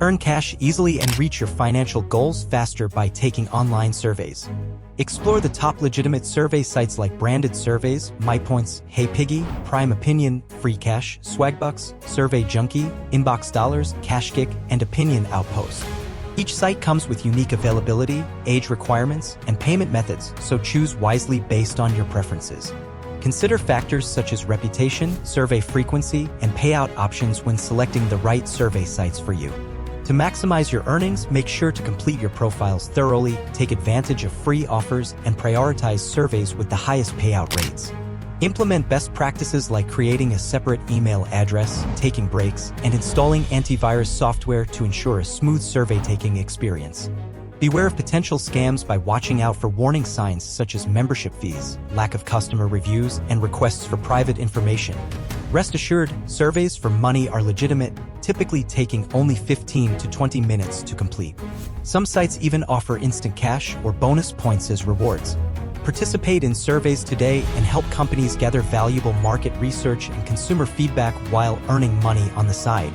Earn cash easily and reach your financial goals faster by taking online surveys. Explore the top legitimate survey sites like Branded Surveys, MyPoints, HeyPiggy, Prime Opinion, FreeCash, Swagbucks, Survey Junkie, Inbox Dollars, CashKick, and Opinion Outpost. Each site comes with unique availability, age requirements, and payment methods, so choose wisely based on your preferences. Consider factors such as reputation, survey frequency, and payout options when selecting the right survey sites for you. To maximize your earnings, make sure to complete your profiles thoroughly, take advantage of free offers, and prioritize surveys with the highest payout rates. Implement best practices like creating a separate email address, taking breaks, and installing antivirus software to ensure a smooth survey-taking experience. Beware of potential scams by watching out for warning signs such as membership fees, lack of customer reviews, and requests for private information. Rest assured, surveys for money are legitimate, typically taking only 15 to 20 minutes to complete. Some sites even offer instant cash or bonus points as rewards. Participate in surveys today and help companies gather valuable market research and consumer feedback while earning money on the side.